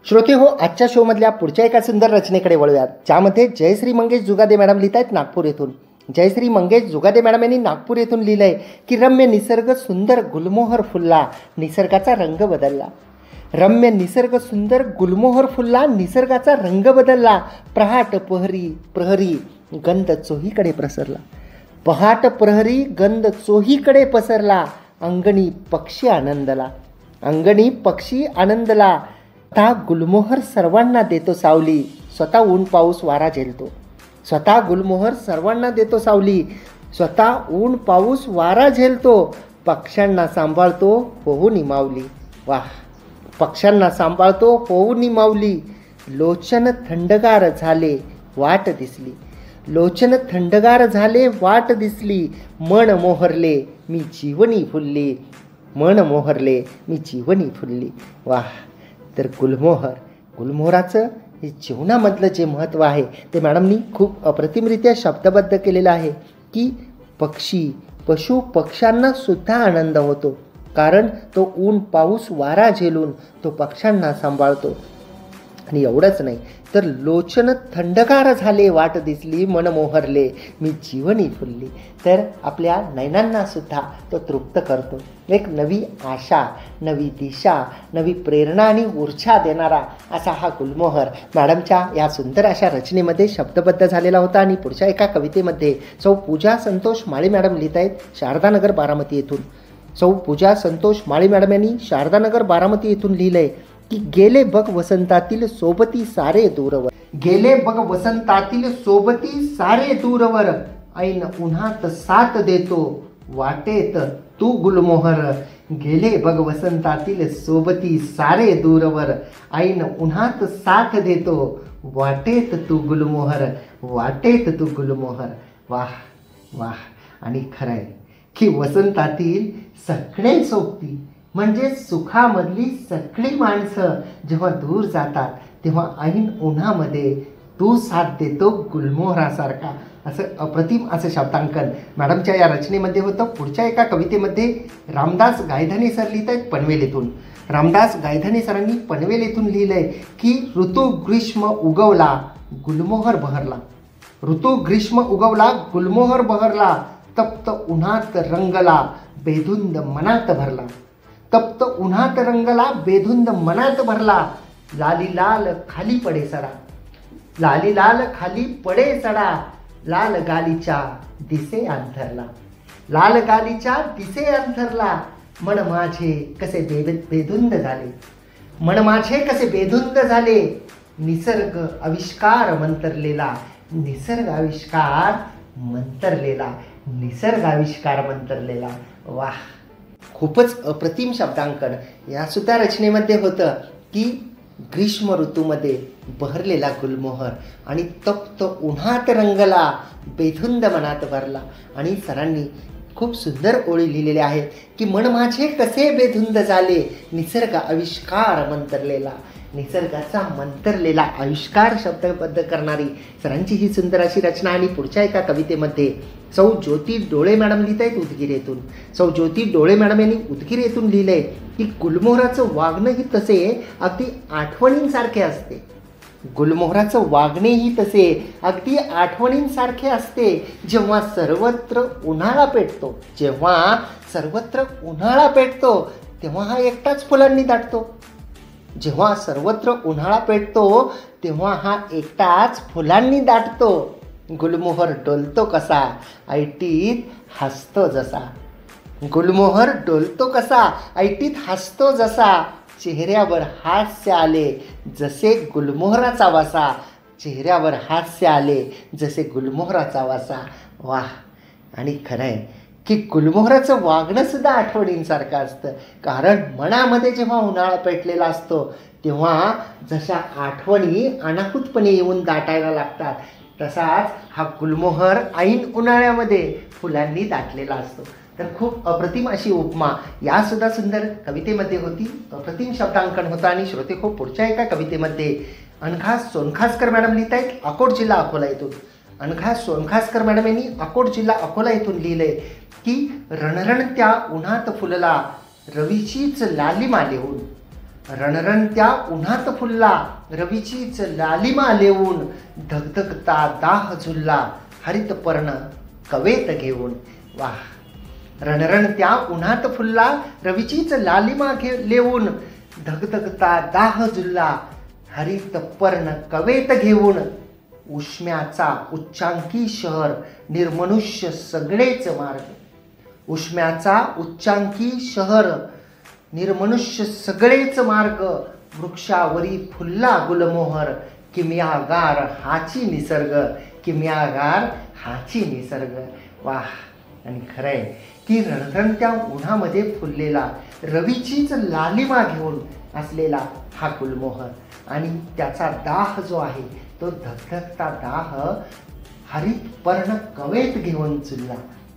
श्रोते हो, आजच्या शोमधल्या पुढच्या एका सुंदर रचनेकडे वळूयात, ज्यामध्ये जयश्री मंगेश जुगादे मॅडम लिहित आहेत नागपूर येथून. जयश्री मंगेश जुगादे मॅडम यांनी नागपूर येथून लिहिलं आहे की रम्य निसर्ग सुंदर गुलमोहर फुलला, निसर्गाचा रंग बदलला. रम्य निसर्ग सुंदर गुलमोहर फुलला, निसर्गाचा रंग बदलला. पहाट प्रहरी गंध चोहीकडे प्रसरला. पहाट प्रहरी गंध चोहीकडे पसरला. अंगणी पक्षी आनंदला. अंगणी पक्षी आनंदला. स्वतः गुलमोहर सर्वांना देतो सावली, स्वतः ऊन पाऊस वारा झेलतो. स्वतः गुलमोहर सर्वांना देतो सावली, स्वतः ऊन पाऊस वारा झेलतो. पक्ष्यांना सांभाळतो होऊन माऊली. वाह! पक्ष्यांना सांभाळतो होऊन माऊली. लोचन थंडगार झाले वाट दिसली. लोचन थंडगार झाले वाट दिसली. मन मोहरले मी जीवनी फुलली. मन मोहरले मी जीवनी फुलली. वाह! तर गुलमोहराचं हे जीवनामधलं जे महत्त्व आहे ते मॅडमनी खूप अप्रतिमरित्या शब्दबद्ध केलेलं आहे की पशु पक्ष्यांना सुद्धा आनंद होतो, कारण तो ऊन पाऊस वारा झेलून तो पक्ष्यांना सांभाळतो. आणि एवढंच नाही तर लोचन थंडगार झाले वाट दिसली. मन मोहरले मी जीवनी फुलली. तर आपल्या नयनांना सुद्धा तो तृप्त करतो. एक नवी आशा, नवी दिशा, नवी प्रेरणा आणि ऊर्जा देणारा असा हा गुलमोहर मॅडमच्या या सुंदर अशा रचनेमध्ये शब्दबद्ध झालेला होता. आणि पुढच्या एका कवितेमध्ये सौ पूजा संतोष माळी मॅडम लिहित आहेत शारदानगर बारामती येथून. सौ पूजा संतोष माळी मॅडम यांनी शारदानगर बारामती येथून लिहिलं आहे की गेले बघ वसंतातील सोबती सारे दूरवर. गेले बघ वसंतातील सोबती सारे दूरवर. ऐन उन्हात साथ देतो वाटेत तू गुलमोहर. गेले बघ वसंतातील सोबती सारे दूरवर. ऐन उन्हात साथ देतो वाटेत तू गुलमोहर. वाटेत तू गुलमोहर. वाह वाह! आणि खरं आहे की वसंतातील सगळे सोबती म्हणजे सुखामधली सगळी माणसं जेव्हा दूर जातात तेव्हा ऐन उन्हामध्ये तू साथ देतो गुलमोहरासारखा. असं अप्रतिम असं शब्दांकन मॅडमच्या या रचनेमध्ये होतं. पुढच्या एका कवितेमध्ये रामदास गायधनी सर लिहित आहेत पनवेल येथून. रामदास गायधनी सरांनी पनवेल येथून लिहिलं आहे की ऋतू ग्रीष्म उगवला गुलमोहर बहरला. ऋतू ग्रीष्म उगवला गुलमोहर बहरला. तप्त उन्हात रंगला बेधुंद मनात भरला. तप्त उन्हात रंगला बेधुंद मनात भरला. लाली लाल खाली पडे सडा. लाली लाल खाली पडे सडा. लाल गालीच्या दिसे अंथरला. लाल गालीच्या दिसे अंथरला. मन माझे कसे बेधुंद झाले. मन माझे कसे बेधुंद झाले. निसर्ग आविष्कार मंतरलेला. निसर्ग आविष्कार मंतरलेला. निसर्ग आविष्कार मंतरलेला. वाह! खूपच अप्रतिम शब्दांकन या सुद्धा रचनेमध्ये होतं की ग्रीष्म ऋतूमध्ये बहरलेला गुलमोहर आणि तप्त उन्हात रंगला बेधुंद मनात भरला. आणि सरांनी खूप सुंदर ओळी लिहिलेल्या आहेत की मन माझे कसे बेधुंद झाले. निसर्ग आविष्कार मंतरलेला. निसर्गाचा मंतरलेला आविष्कार शब्दबद्ध करणारी सरांची ही सुंदर अशी रचना. आणि पुढच्या एका कवितेमध्ये सौ ज्योती डोळे मॅडम लिहित आहेत उदगीर येथून. सौ ज्योती डोळे मॅडम यांनी उदगीर येथून लिहिलं आहे की गुलमोहराचं वागणंही तसे अगदी आठवणींसारखे असते. गुलमोहराचं वागणेही तसे अगदी आठवणींसारखे असते. जेव्हा सर्वत्र उन्हाळा पेटतो, जेव्हा सर्वत्र उन्हाळा पेटतो तेव्हा हा एकटाच फुलांनी दाटतो. जेव्हा सर्वत्र उन्हाळा पेटतो तेव्हा हा एकटाच फुलांनी दाटतो. गुलमोहर डोलतो कसा ऐटीत हसतो जसा. गुलमोहर डोलतो कसा ऐटीत हसतो जसा. चेहऱ्यावर हास्य आले जसे गुलमोहराचा वसा. चेहऱ्यावर हास्य आले जसे गुलमोहराचा वसा. वाह! आणि खरं आहे की गुलमोहराचं वागणं सुद्धा आठवणींसारखं असतं, कारण मनामध्ये जेव्हा उन्हाळा पेटलेला असतो तेव्हा जशा आठवणी अनाहूतपणे येऊन दाटायला लागतात तसाच हा गुलमोहर ऐन उन्हाळ्यामध्ये फुलांनी दाटलेला असतो. तर खूप अप्रतिम अशी उपमा या सुद्धा सुंदर कवितेमध्ये होती. अप्रतिम शब्दांकन होतं. आणि श्रोते खूप पुढच्या एका कवितेमध्ये अनघा सोनखासकर मॅडम लिहित आहेत अकोट जिल्हा अकोला येथून. अनघा सोनखासकर मॅडम यांनी अकोट जिल्हा अकोला येथून लिहिलं आहे की रणरणत्या उन्हात फुलला रवीचीच लालिमा लिहून. रणरणत्या उन्हात फुलला रवीचीच लालिमा लेवून धगधगता दाह झुलला हरित पर्ण कवेत घेऊन. वाह. रणरणत्या उन्हात फुलला रवीचीच लालिमा लेवून धगधगता दाह झुलला हरित पर्ण कवेत घेऊन. उष्म्याचा उच्चांकी शहर निर्मनुष्य सगळेच मार्ग. उष्म्याचा उच्चांकी शहर निर्मनुष्य सगळेच मार्ग. वृक्षावरी फुलला गुलमोहर किमयागार हाची निसर्ग. किमयागार हाची निसर्ग. वाह. आणि खरंय की रणरणत्या उन्हामध्ये फुललेला रवीचीच लालिमा घेऊन असलेला हा गुलमोहर आणि त्याचा दाह जो आहे तो धगधगता दाह हरित पर्ण कवेत घेऊन चुलला.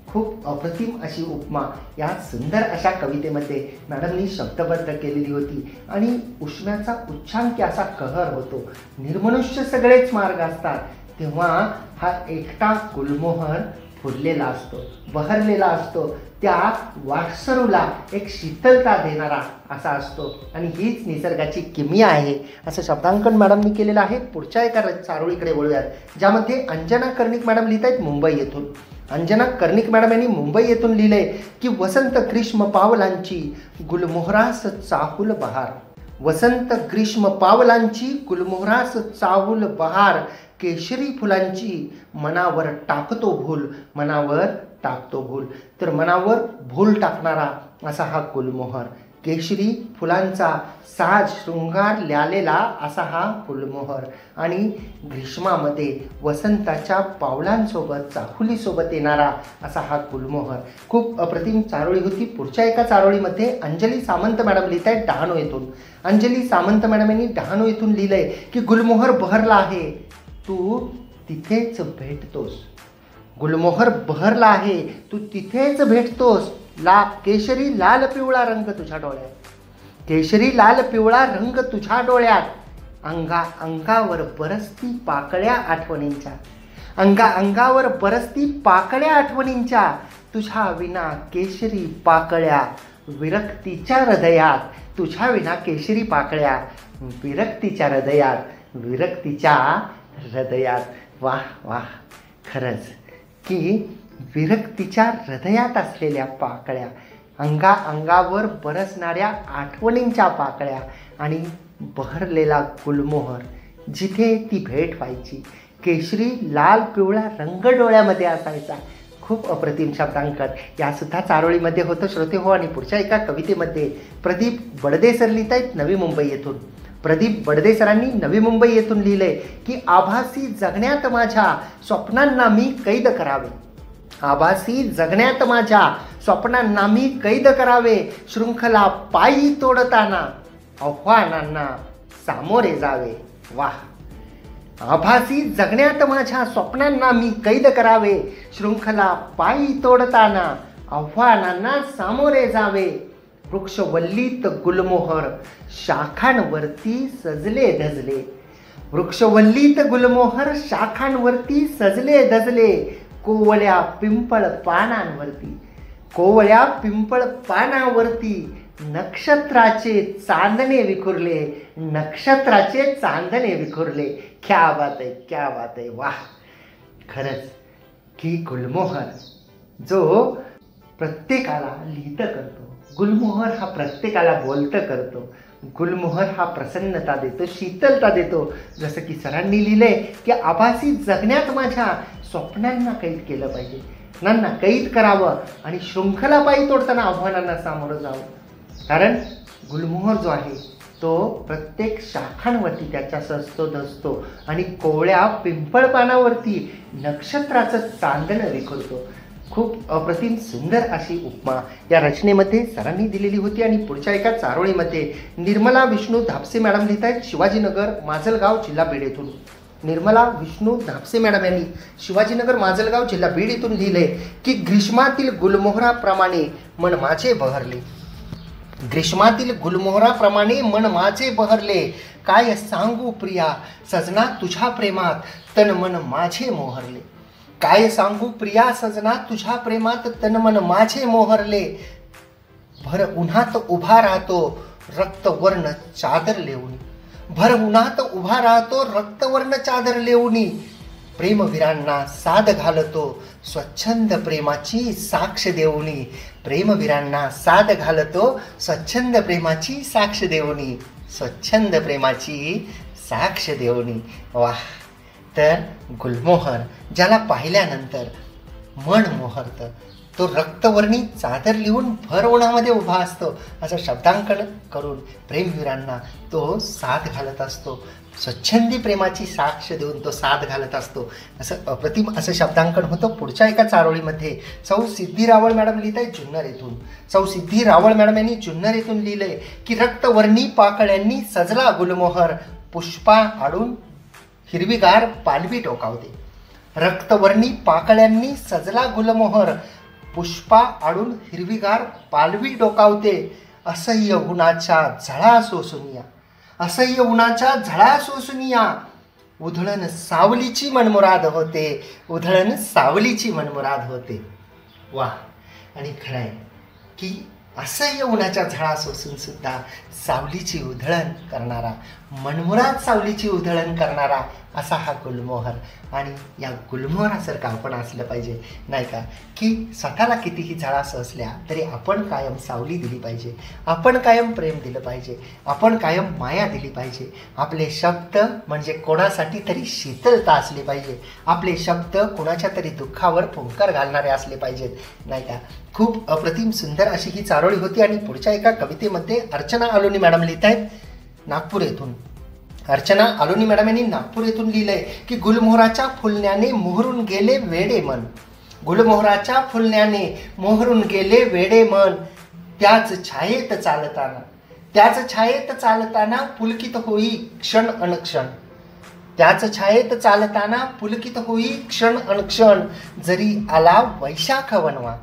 खूप अप्रतिम अशी उपमा या सुंदर अशा कवितेमध्ये मॅडमनी शब्दबद्ध केलेली होती. आणि उष्म्याचा उच्चांकी असा कहर होतो. निर्मनुष्य सगळेच मार्ग असतात तेव्हा हा एकटा गुलमोहर फुललेला असतो, बहरलेला असतो. त्या वाटसरूला एक शीतलता देणारा असा असतो आणि हीच निसर्गाची किमया आहे असं शब्दांकन मॅडमनी केलेलं आहे. पुढच्या एका चारोळीकडे वळूयात ज्यामध्ये अंजना कर्णिक मॅडम लिहित आहेत मुंबई येथून. अंजना कर्णिक मॅडम यांनी मुंबई येथून लिहिलंय की वसंत ग्रीष्म पावलांची गुलमोहरास चाहुल बहार. वसंत ग्रीष्म पावलांची गुलमोहरास चाहुल बहार. केशरी फुलांची मनावर टाकतो भूल. मनावर टाकतो भूल. तर मनावर भूल टाकणारा असा हा गुलमोहर. केशरी फुलांचा साज शृंगार ल्यालेला असा हा गुलमोहर आणि ग्रीष्मामध्ये वसंताच्या पावलांसोबत चाहुलीसोबत येणारा असा हा गुलमोहर. खूप अप्रतिम चारोळी होती. पुढच्या एका चारोळीमध्ये अंजली सामंत मॅडम लिहित आहेत डहाणू येथून. अंजली सामंत मॅडम यांनी डहाणू येथून लिहिलंय की गुलमोहर बहरला आहे तू तिथेच भेटतोस. गुलमोहर बहरला आहे तू तिथेच भेटतोस. केशरी लाल पिवळा रंग तुझ्या डोळ्यात. केशरी लाल पिवळा रंग तुझ्या डोळ्यात. अंगावर बरसती पाकळ्या आठवणींच्या. अंगावर बरसती पाकळ्या आठवणींच्या. तुझ्या विना केशरी पाकळ्या विरक्तीच्या हृदयात. तुझ्या विना केशरी पाकळ्या विरक्तीच्या हृदयात. विरक्तीच्या हृदयात. वाह वाह. खरंच की विरक्तीच्या हृदयात असलेल्या पाकळ्या, अंगावर बरसणाऱ्या आठवणींच्या पाकळ्या आणि बहरलेला गुलमोहर जिथे ती भेट व्हायची. केशरी लाल पिवळा रंग डोळ्यामध्ये असायचा. खूप अप्रतिम शब्दांकन यासुद्धा चारोळीमध्ये होतं श्रोते हो. आणि पुढच्या एका कवितेमध्ये प्रदीप बडदे सर लिहित आहेत नवी मुंबई येथून. प्रदीप बडदे सरांनी नवी मुंबई येथून लिहिलंय की आभासी जगण्यात माझ्या स्वप्नांना मी कैद करावे. आभासी जगण्यात माझ्या स्वप्नांना मी कैद करावे. शृंखला पायी तोडताना आव्हानांना सामोरे जावे. वाह. आभासी जगण्यात माझ्या स्वप्नांना मी कैद करावे. शृंखला पायी तोडताना आव्हानांना सामोरे जावे. वृक्षवल्लीत गुलमोहर शाखांवरती सजले धजले. वृक्षवल्लीत गुलमोहर शाखांवरती सजले धजले. कोवळ्या पिंपळ पानांवरती. कोवळ्या पिंपळ पानावरती नक्षत्राचे चांदणे विखुरले. नक्षत्राचे चांदणे विखुरले. क्या बात आहे, क्या बात आहे. वाह. खरंच की गुलमोहर जो प्रत्येकाला लिहितं करतो. गुलमोहर हा प्रत्येकाला बोलतं करतो. गुलमोहर हा प्रसन्नता देतो, शीतलता देतो. जसं की सरांनी लिहिलंय की आभासी जगण्यात माझ्या स्वप्नांना कैद केलं पाहिजे. नांना कैद करावं आणि शृंखला पायी तोडताना आव्हानांना सामोरं जावं. कारण गुलमोहर जो आहे तो प्रत्येक शाखांवरती त्याच्या सजतो धजतो आणि कोवळ्या पिंपळ पानावरती नक्षत्राचं चांदणं विखुरतो. खूप अप्रतिम सुंदर अशी उपमा या रचनेमध्ये सरांनी दिलेली होती. आणि पुढच्या एका चारोळीमध्ये निर्मला विष्णू धापसे मॅडम लिहित आहेत शिवाजीनगर माजलगाव जिल्हा बीड येथून. निर्मला विष्णू धापसे मॅडम यांनी शिवाजीनगर माजलगाव जिल्हा बीड येथून लिहिले की ग्रीष्मातील गुलमोहराप्रमाणे मन माझे बहरले. ग्रीष्मातील गुलमोहराप्रमाणे मन माझे बहरले. काय सांगू प्रिया सजना तुझ्या प्रेमात तन मन माझे मोहरले. काय सांगू प्रिया सजना तुझ्या प्रेमात तन मन माझे मोहरले. भर उन्हात उभा राहतो रक्तवर्ण चादर लेवणी, भर उन्हात उभा राहतो रक्तवर्ण चादर लेवणी, प्रेमवीरांना साद घालतो स्वच्छंद प्रेमाची साक्ष देऊनी, प्रेमवीरांना साद घालतो स्वच्छंद प्रेमाची साक्ष देऊनी, स्वच्छंद प्रेमाची साक्ष देऊनी. वाह. तर गुलमोहर ज्याला पाहिल्यानंतर मन मोहरतं, तो रक्तवर्णी चादर लिहून भर उन्हामध्ये उभा असतो असं शब्दांकन करून प्रेमवीरांना तो साथ घालत असतो, स्वच्छंदी प्रेमाची साक्ष देऊन तो साथ घालत असतो. असं अप्रतिम असं शब्दांकन होतं. पुढच्या एका चारोळीमध्ये सौ सिद्धी रावळ मॅडम लिहित आहे जुन्नर येथून. सौ सिद्धी रावळ मॅडम यांनी जुन्नर येथून लिहिलंय की रक्तवर्णी पाकळ्यांनी सजला गुलमोहर, पुष्पा आडून हिरवीगार पालवी डोकावते. रक्तवर्णी पाकळ्यांनी सजला गुलमोहर, पुष्पा आडून हिरवीगार पालवी डोकावते. असह्य उन्हाच्या झळा सोसुनिया, असह्य उन्हाच्या झळा सोसुनिया, उधळण सावलीची मनमुराद होते, उधळण सावलीची मनमुराद होते. वा. आणि खरं आहे की असह्य उन्हाच्या झळा सोसून सुद्धा सावलीची उधळण करणारा, मनमुराद सावलीची उधळण करणारा असा हा गुलमोहर. आणि या गुलमोहरासारखं आपण असलं पाहिजे, नाही का? की स्वतःला कितीही झळा सोसल्या तरी आपण कायम सावली दिली पाहिजे, आपण कायम प्रेम दिलं पाहिजे, आपण कायम माया दिली पाहिजे. आपले शब्द म्हणजे कोणासाठी तरी शीतलता असली पाहिजे, आपले शब्द कोणाच्या तरी दुःखावर फुंकर घालणारे असले पाहिजेत, नाही का? खूप अप्रतिम सुंदर अशी ही चारोळी होती. आणि पुढच्या एका कवितेमध्ये अर्चना अलोनी मॅडम लिहित आहेत नागपूर येथून. अर्चना अलोनी मॅडम यांनी नागपूर येथून लिहिलंय की गुलमोहराच्या फुलण्याने मोहरून गेले वेडे मन, गुलमोहराच्या फुलण्याने मोहरून गेले वेडे मन, त्याच छायेत चालताना, त्याच छायेत चालताना पुलकित होई क्षण अनक्षण, त्याच छायेत चालताना पुलकित होई क्षण अनक्षण, जरी आला वैशाख वनवा,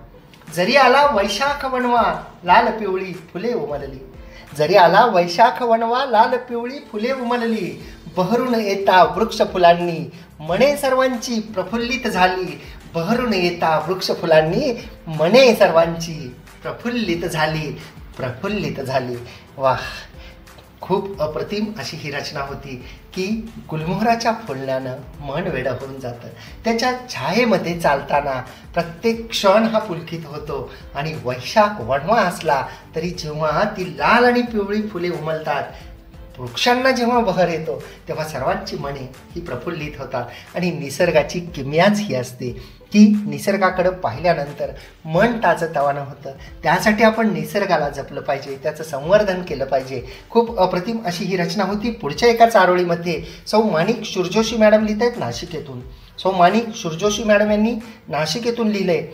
जरी आला वैशाख वनवा, लाल पिवळी फुले उमलली, जरी आला वैशाख वनवा, लाल पिवळी फुले उमलली, बहरून येता वृक्ष फुलांनी मने सर्वांची प्रफुल्लित झाली, बहरून येता वृक्ष फुलांनी मने सर्वांची प्रफुल्लित झाली, प्रफुल्लित झाली. वाह. खूप अप्रतिम अशी ही रचना होती की गुलमोहराच्या फुलण्यानं मन वेडं होऊन जातं, त्याच्या छायेमध्ये चालताना प्रत्येक क्षण हा पुलकित होतो. आणि वैशाख वणवा असला तरी जेव्हा ती लाल आणि पिवळी फुले उमलतात, वृक्षांना जेव्हा बहर येतो तेव्हा सर्वांची मने ही प्रफुल्लित होतात. आणि निसर्गाची किमयाच ही असते की निसर्गाकडे पाहिल्यानंतर मन ताजंतवानं होतं. त्यासाठी आपण निसर्गाला जपलं पाहिजे, त्याचं संवर्धन केलं पाहिजे. खूप अप्रतिम अशी ही रचना होती. पुढच्या एका चारोळीमध्ये सौ माणिक शुरजोशी मॅडम लिहित आहेत नाशिक येथून. सौ माणिक शुरजोशी मॅडम यांनी नाशिक येथून लिहिलंय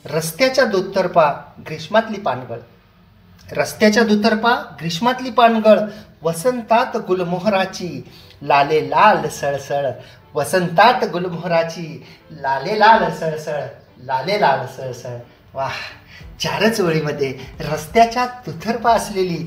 रस्त्याच्या दुतर्फा ग्रीष्मातली पानगळ, रस्त्याच्या दुतर्फा ग्रीष्मातली पानगळ, वसंतात गुलमोहराची लाले लाल सळसळ, वसंतात गुलमोहराची लाले लाल सळसळ, लाले लाल सळसळ. वाह. चारच ओळीमध्ये रस्त्याच्या दुतर्फा असलेली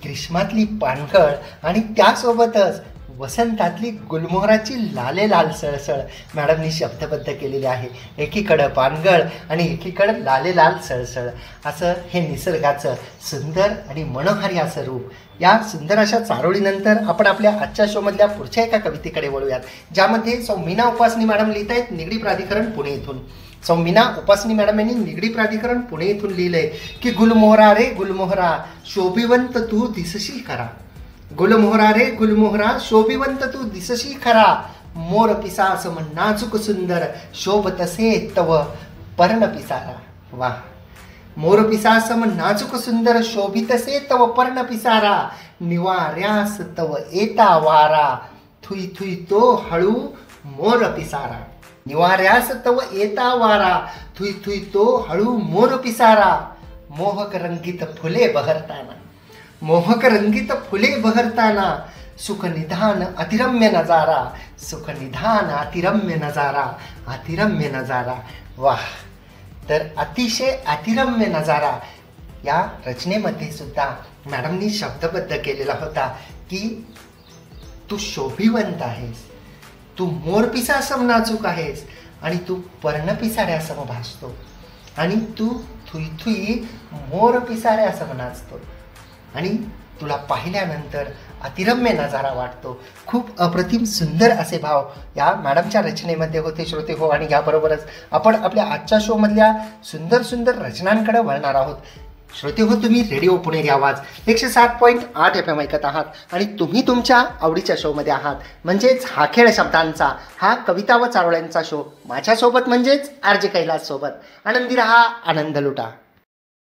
ग्रीष्मातली पानगळ आणि त्यासोबतच वसंतातली गुलमोहराची लाले लाल सळसळ मॅडमनी शब्दबद्ध केलेली आहे. एकीकडं पानगळ आणि एकीकडं लाले लाल सळसळ असं हे निसर्गाचं सुंदर आणि मनोहारी असं रूप. या सुंदर अशा चारोळीनंतर आपण आपल्या आजच्या शोमधल्या पुढच्या एका कवितेकडे वळूयात, ज्यामध्ये सौ मीना उपासनी मॅडम लिहित आहेत निगडी प्राधिकरण पुणे येथून. सौ मीना उपासनी मॅडम यांनी निगडी प्राधिकरण पुणे येथून लिहिलंय की गुलमोहरा रे गुलमोहरा, शोभिवंत तू दिसशी खरा, गुलमोहरा रे गुलमोहरा, शोभिवंत तू दिसशी खरा, मोर पिसास नाजूक सुंदर, शोभतसे तव पर्ण पिसारा. वाह. मोर पिसास नाजूक सुंदर, शोभितसे तव पर्ण पिसारा, निवाऱ्यास तव येता वारा, थुई थुई तो हळू मोर पिसारा, निवाऱ्यास तव येता वारा, थुई थुई तो हळू मोर पिसारा, मोहक रंगीत फुले बहरताना, मोहक रंगीत फुले बहरताना, सुख निधान अतिरम्य नजारा, सुख निधान अतिरम्य नजारा, अतिरम्य नजारा. वाह. तर अतिशय अतिरम्य नजारा या रचनेमध्ये सुद्धा मॅडमनी शब्दबद्ध केलेला होता की तू शोभिवंत आहेस, तू मोरपिसासम नाजूक आहेस आणि तू पर्णपिसाऱ्यासम भासतो आणि तू थुई थुई मोर पिसाऱ्यासम नाचतो आणि तुला पाहिल्यानंतर अतिरम्य नजारा वाटतो. खूप अप्रतिम सुंदर असे भाव या मॅडमच्या रचनेमध्ये होते श्रोते हो. आणि याबरोबरच आपण आपल्या आजच्या शोमधल्या सुंदर सुंदर रचनांकडे वळणार आहोत. श्रोते हो, तुम्ही रेडिओ पुणेरी आवाज 107.8 FM ऐकत आहात आणि तुम्ही तुमच्या आवडीच्या शोमध्ये आहात. म्हणजेच हा खेळ शब्दांचा, हा कविता व चारोळ्यांचा शो माझ्यासोबत म्हणजेच RJ कैलास सोबत. आनंदी रहा, आनंद लुटा.